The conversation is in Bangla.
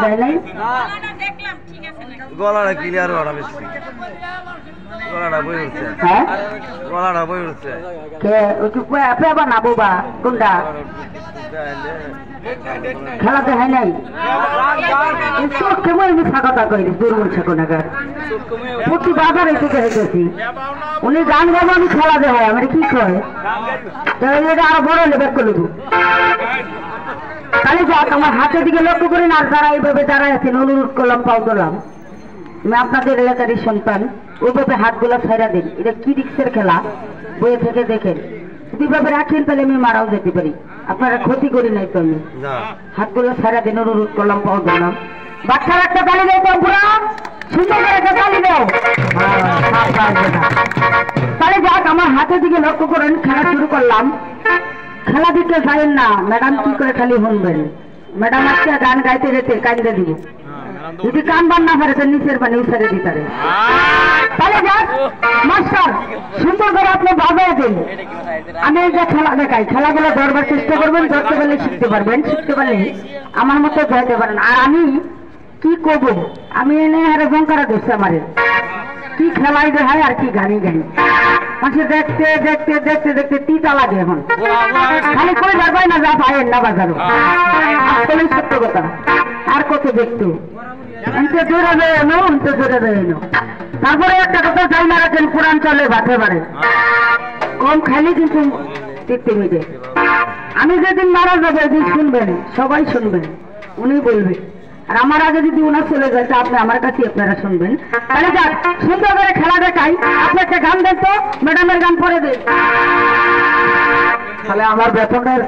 দেয় নাই গলাটা ক্লিয়ার হওয়া বেশি গলাটা বই উঠছে হ্যাঁ গলাটা বই উঠছে কে ওটু পেবা না বাবা কোনটা খেলা দেখায় নাই চোখ কেমন মিথ্যা কথা কইলি দুর্মূল ছাকনাগার প্রতি বাজারে চোখে হেঁটেছি উনি গান গাবো আমি খেলা দেখায় আমার কি কয় এটা আরো বড় লেবেক করে দেবো তাহলে যাক আমার হাতের দিকে লক্ষ্য করেন আর যারা এইভাবে দাঁড়ায় আছেন অনুরোধ করলাম পাও দিলাম আমি আপনাদের এলাকারই সন্তান ওইভাবে হাতগুলো ছাইরা দিন এটা কি রিক্সের খেলা বইয়ে থেকে দেখেন দুইভাবে রাখেন তাহলে আমি মারাও যেতে পারি আপনারা ক্ষতি করি নাই তো আমি হাতগুলো ছাইরা দিন অনুরোধ করলাম পাও দিলাম বাচ্চার একটা গালি দেয় তো পুরা সুন্দর করে একটা গালি দাও তাহলে যাক আমার হাতের দিকে লক্ষ্য করেন খেলা শুরু করলাম খেলা দিতে চাইেন না ম্যাডাম কি করে খালি শুনবেন ম্যাডাম আজকে গান গাইতে যেতে কান্দে দিব যদি কান বান না পারে তো নিচের পানি উঠারে দিতে পারে তাহলে যাক মাস্টার সুন্দর করে আপনি বাজায় দিন আমি এই যে খেলা দেখাই খেলাগুলো ধরবার চেষ্টা করবেন ধরতে পারলে শিখতে পারবেন শিখতে পারলে আমার মতো যাইতে পারেন আর আমি কি করবো আমি এনে হারে বঙ্কারা দিচ্ছি আমারে কি খেলাই দেখাই আর কি গানি গাই মানুষ দেখতে দেখতে দেখতে দেখতে তিতা লাগে এখন খালি কই যাবাই না যা পায়েন না বাজারও আসলে সত্য কথা আর কত দেখতো অন্তে জোরে দেয় না অন্তে জোরে দেয় না তারপরে একটা কথা চাই না রাখেন কোরআন চলে বাঁধে পারে কম খালি কিন্তু টিকতে মিটে আমি যেদিন মারা যাবে এদিন শুনবেন সবাই শুনবেন উনি বলবে আর আমার আগে যদি ওনার চলে যায় তা আপনি আমার কাছে আপনারা শুনবেন তাহলে যাক সুন্দর করে খেলা দেখাই আপনি একটা গান দেন তো ম্যাডামের গান পরে দেন তাহলে আমার বেতনের